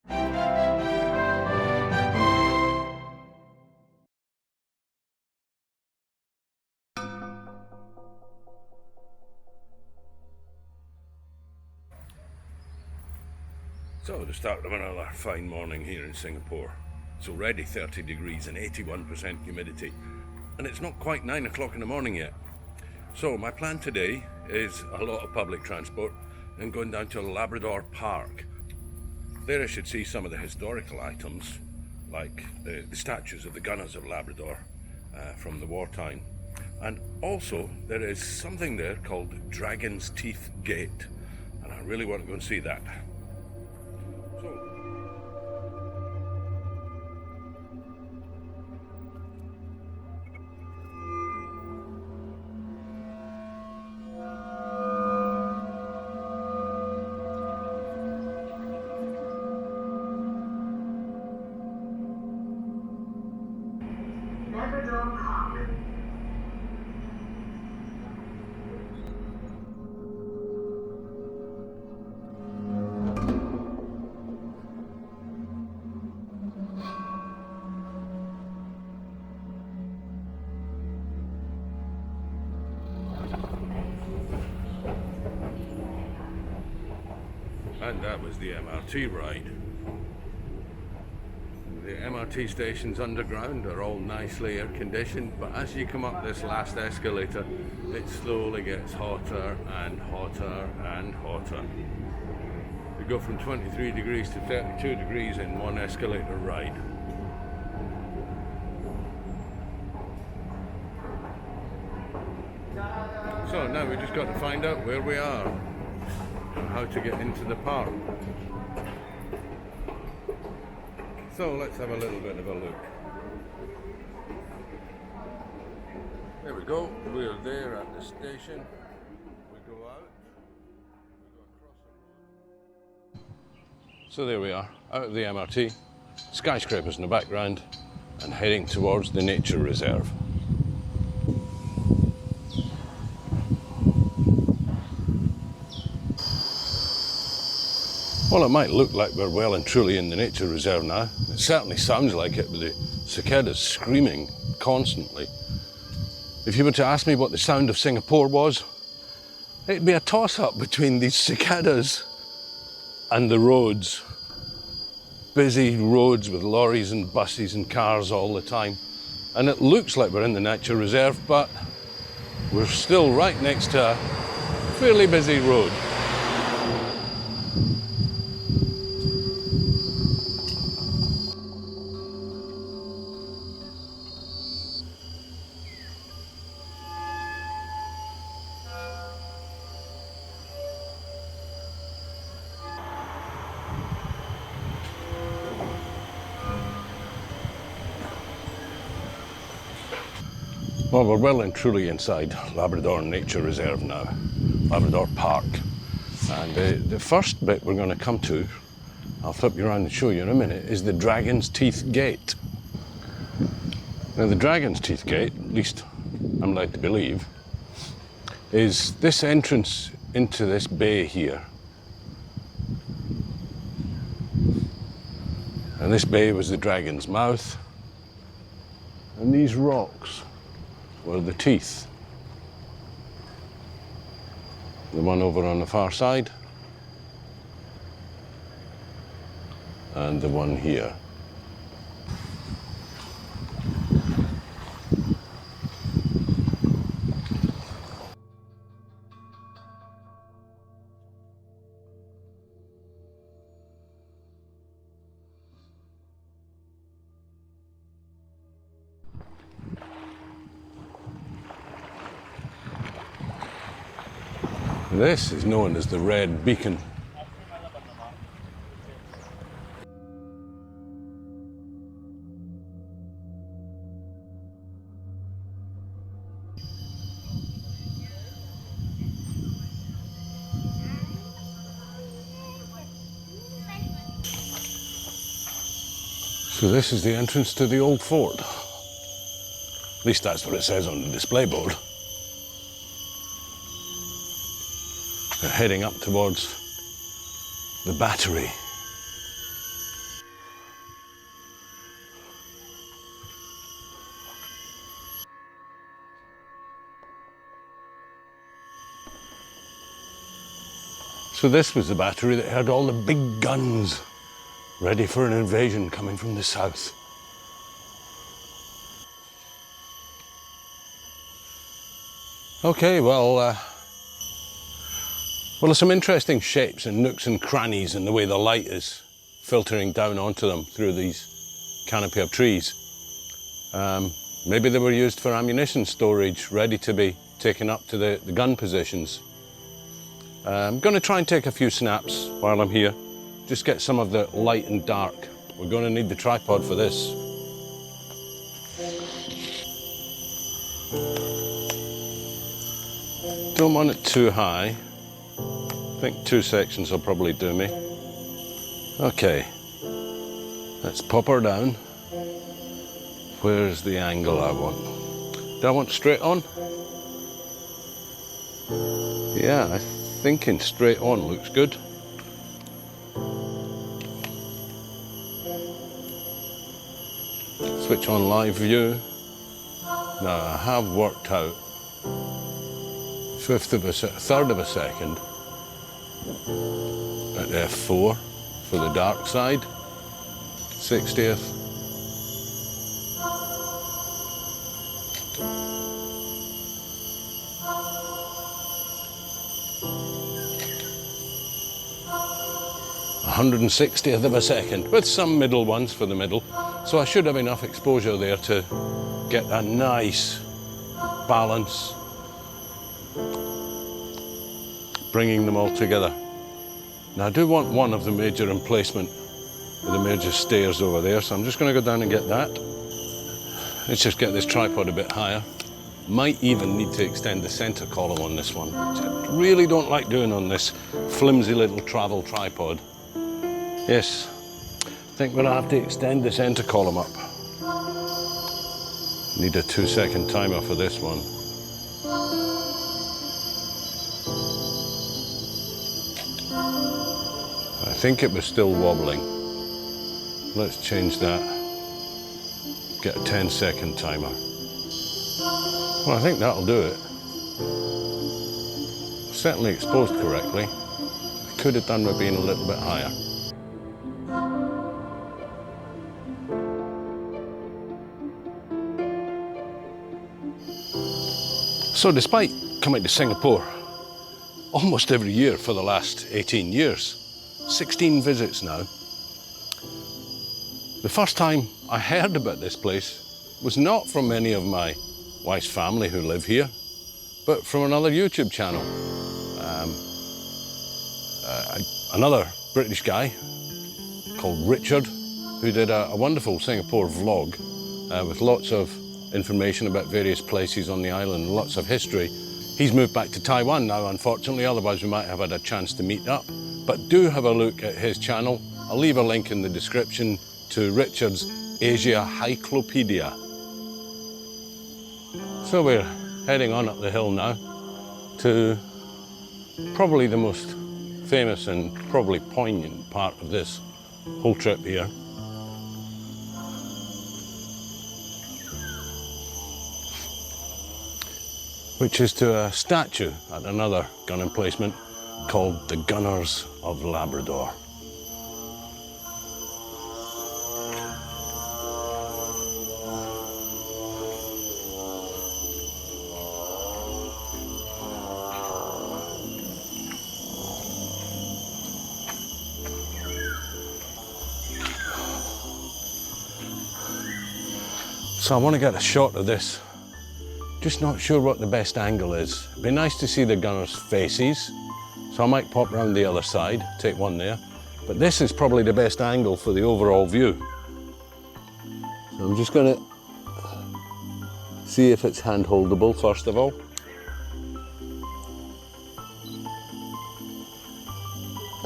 So, the start of another fine morning here in Singapore. It's already 30 degrees and 81% humidity, and it's not quite 9 o'clock in the morning yet. So, my plan today is a lot of public transport and going down to Labrador Park. There I should see some of the historical items, like the statues of the gunners of Labrador from the wartime. And also, there is something there called Dragon's Teeth Gate, and I really want to go and see that. Labrador Park. And that was the MRT ride. The MRT stations underground are all nicely air conditioned, but as you come up this last escalator, it slowly gets hotter and hotter and hotter. You go from 23 degrees to 32 degrees in one escalator ride. So now we just got to find out where we are and how to get into the park. So let's have a little bit of a look. There we go, we are there at the station. We go out, we go across the road. So there we are, out of the MRT, skyscrapers in the background, and heading towards the nature reserve. Well, it might look like we're well and truly in the nature reserve now. It certainly sounds like it with the cicadas screaming constantly. If you were to ask me what the sound of Singapore was, it'd be a toss-up between these cicadas and the roads. Busy roads with lorries and buses and cars all the time. And it looks like we're in the nature reserve, but we're still right next to a fairly busy road. Well, we're well and truly inside Labrador Nature Reserve now, Labrador Park. And the first bit we're going to come to, I'll flip you around and show you in a minute, is the Dragon's Teeth Gate. Now the Dragon's Teeth Gate, at least I'm led to believe, is this entrance into this bay here. And this bay was the dragon's mouth, and these rocks were the teeth. The one over on the far side, and the one here. This is known as the Red Beacon. So this is the entrance to the old fort. At least that's what it says on the display board. They're heading up towards the battery. So this was the battery that had all the big guns ready for an invasion coming from the south. Okay, well, there's some interesting shapes and nooks and crannies in the way the light is filtering down onto them through these canopy of trees. Maybe they were used for ammunition storage, ready to be taken up to the gun positions. I'm going to try and take a few snaps while I'm here, just get some of the light and dark. We're going to need the tripod for this. Don't want it too high. I think 2 sections will probably do me. Okay, let's pop her down. Where's the angle I want? Do I want straight on? Yeah, I'm thinking straight on looks good. Switch on live view. Now I have worked out a third of a second at f4 for the dark side, 60th. A 160th of a second, with some middle ones for the middle. So I should have enough exposure there to get a nice balance, bringing them all together. Now I do want one of the major emplacement with the major stairs over there, so I'm just going to go down and get that. Let's just get this tripod a bit higher. Might even need to extend the center column on this one, which I really don't like doing on this flimsy little travel tripod. Yes, I think we'll have to extend the center column up. Need a 2-second timer for this one. I think it was still wobbling. Let's change that. Get a 10-second timer. Well, I think that'll do it. Certainly exposed correctly. I could have done with being a little bit higher. So despite coming to Singapore almost every year for the last 18 years, 16 visits now, the first time I heard about this place was not from any of my wife's family who live here, but from another YouTube channel. Another British guy called Richard, who did a wonderful Singapore vlog with lots of information about various places on the island, lots of history. He's moved back to Taiwan now, unfortunately, otherwise we might have had a chance to meet up. But do have a look at his channel. I'll leave a link in the description to Richard's Asia Cyclopedia. So we're heading on up the hill now to probably the most famous and probably poignant part of this whole trip here. Which is to a statue at another gun emplacement called the Gunners of Labrador. So I want to get a shot of this. Just not sure what the best angle is. It'd be nice to see the gunners' faces, so I might pop round the other side, take one there. But this is probably the best angle for the overall view. So I'm just going to see if it's hand-holdable first of all.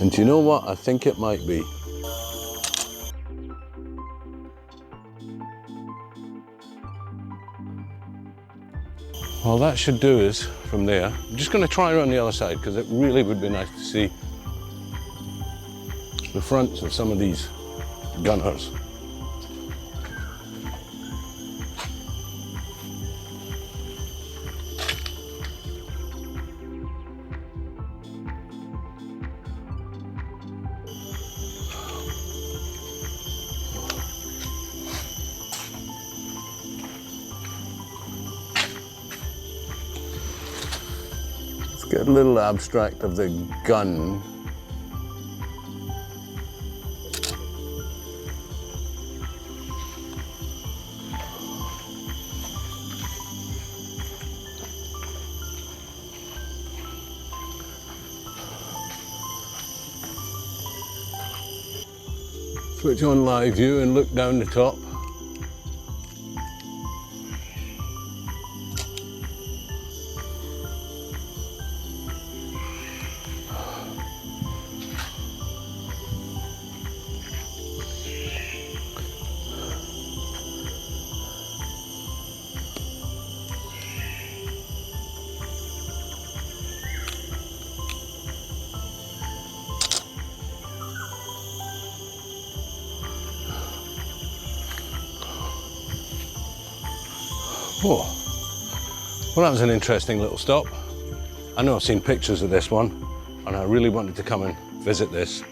And do you know what? I think it might be. Well, that should do us from there. I'm just going to try around the other side because it really would be nice to see the fronts of some of these gunners. get a little abstract of the gun. Switch on live view and look down the top. Oh, well, that was an interesting little stop. I know I've seen pictures of this one, and I really wanted to come and visit this.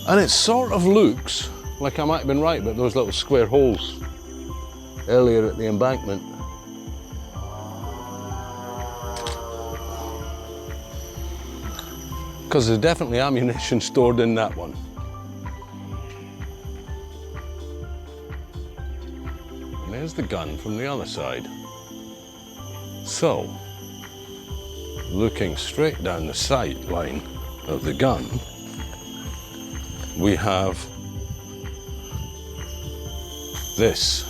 And it sort of looks like I might have been right about those little square holes earlier at the embankment. Because there's definitely ammunition stored in that one. And there's the gun from the other side. So, looking straight down the sight line of the gun, we have this.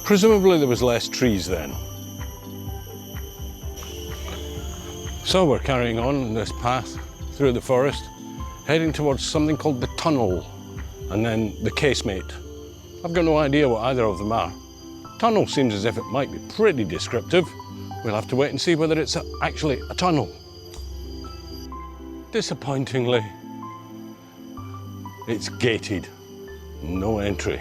Presumably there was less trees then. So we're carrying on this path through the forest, heading towards something called the tunnel, and then the casemate. I've got no idea what either of them are. Tunnel seems as if it might be pretty descriptive. We'll have to wait and see whether it's actually a tunnel. Disappointingly, it's gated, no entry.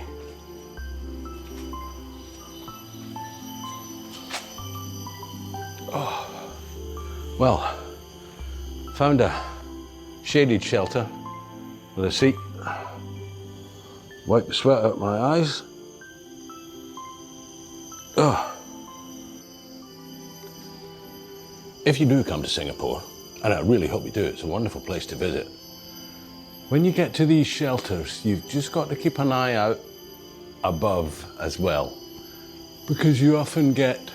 Oh. Well, found a shaded shelter with a seat. Wipe the sweat out my eyes. Oh. If you do come to Singapore, and I really hope you do, it's a wonderful place to visit. When you get to these shelters, you've just got to keep an eye out above as well, because you often get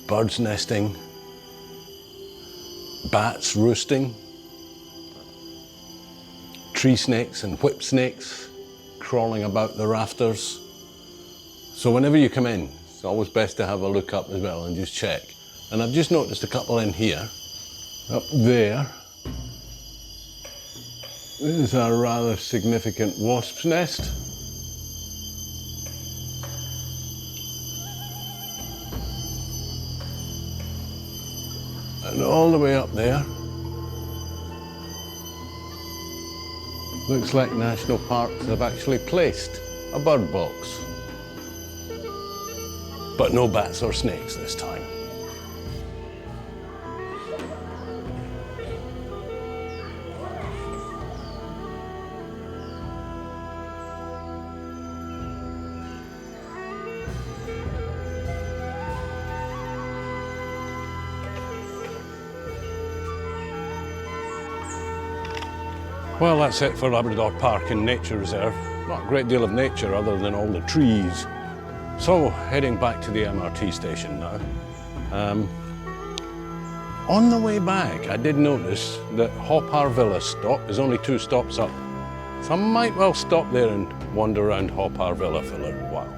birds nesting, bats roosting, tree snakes and whip snakes crawling about the rafters. So whenever you come in, it's always best to have a look up as well and just check. And I've just noticed a couple in here. Up there, this is a rather significant wasp's nest. And all the way up there, looks like national parks have actually placed a bird box. But no bats or snakes this time. Well, that's it for Labrador Park and Nature Reserve. Not a great deal of nature other than all the trees. So, heading back to the MRT station now. On the way back, I did notice that Haw Par Villa stop is only 2 stops up. So I might well stop there and wander around Haw Par Villa for a little while.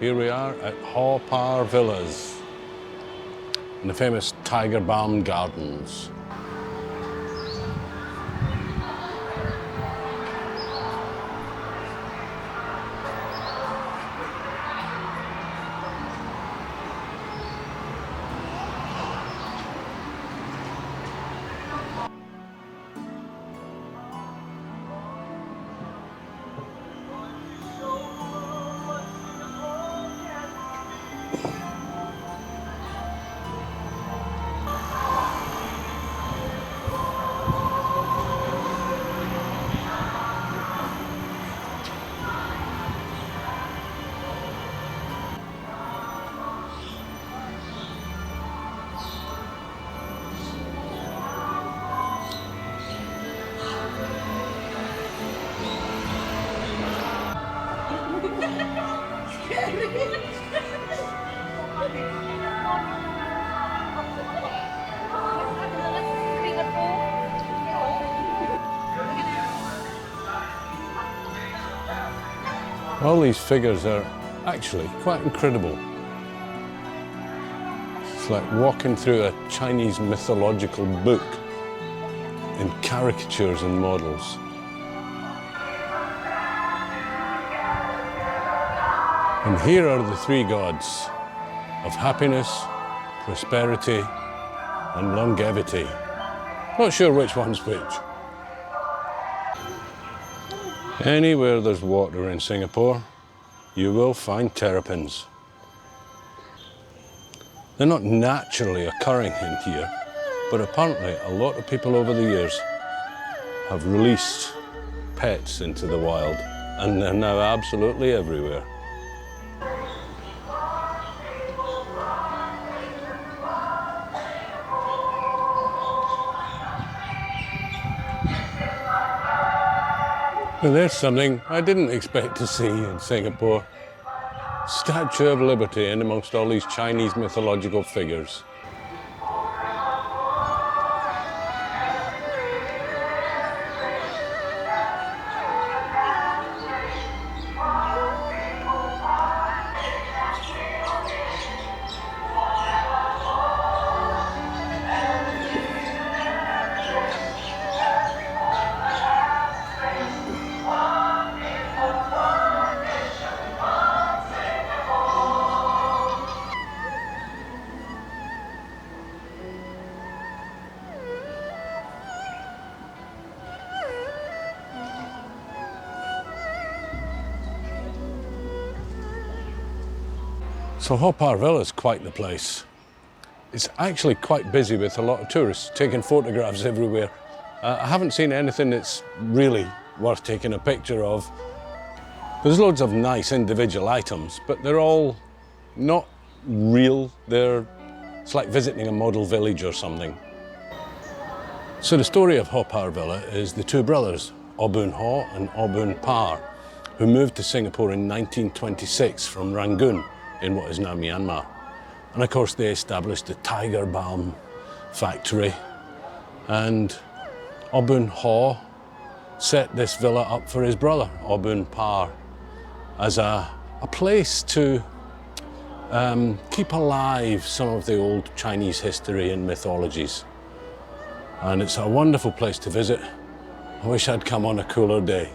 Here we are at Haw Par Villas, in the famous Tiger Balm Gardens. All these figures are actually quite incredible. It's like walking through a Chinese mythological book in caricatures and models. And here are the three gods of happiness, prosperity, and longevity. Not sure which one's which. Anywhere there's water in Singapore, you will find terrapins. They're not naturally occurring in here, but apparently a lot of people over the years have released pets into the wild, and they're now absolutely everywhere. Well, there's something I didn't expect to see in Singapore. Statue of Liberty in amongst all these Chinese mythological figures. So Haw Par Villa is quite the place. It's actually quite busy with a lot of tourists taking photographs everywhere. I haven't seen anything that's really worth taking a picture of. There's loads of nice individual items, but they're all not real. It's like visiting a model village or something. So the story of Haw Par Villa is the two brothers, Haw and Haw Par, who moved to Singapore in 1926 from Rangoon in what is now Myanmar. And of course they established a tiger balm factory, and Haw set this villa up for his brother, Haw Par, as a place to keep alive some of the old Chinese history and mythologies. And it's a wonderful place to visit. I wish I'd come on a cooler day.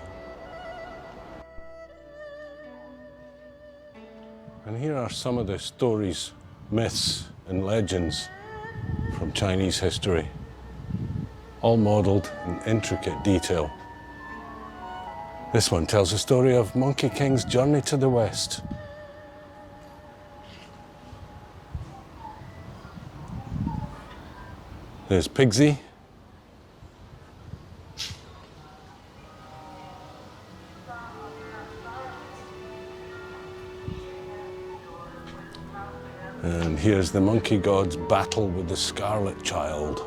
And here are some of the stories, myths and legends from Chinese history, all modelled in intricate detail. This one tells the story of Monkey King's journey to the west. There's Pigsy. And here's the monkey god's battle with the Scarlet Child.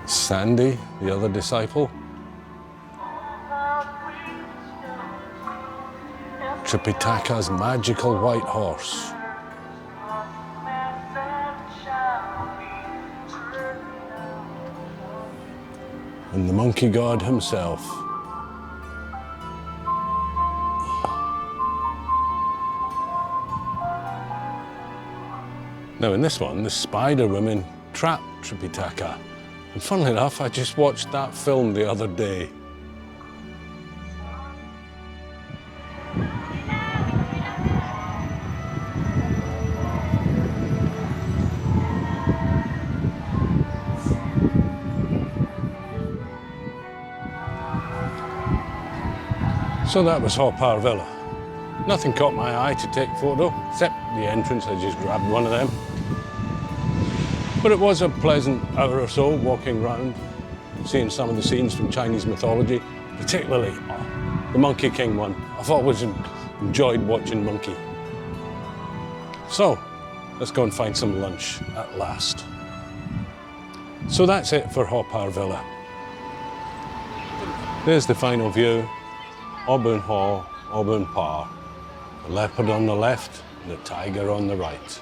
Sandy, the other disciple. Tripitaka's magical white horse. And the monkey god himself. Now in this one, the spider women trap Tripitaka. And funnily enough, I just watched that film the other day. So that was Haw Par Villa. Nothing caught my eye to take photo, except the entrance. I just grabbed one of them. But it was a pleasant hour or so walking around, seeing some of the scenes from Chinese mythology, particularly the Monkey King one. I've always enjoyed watching Monkey. So, let's go and find some lunch at last. So that's it for Haw Par Villa. There's the final view. Haw, Par. The leopard on the left, and the tiger on the right.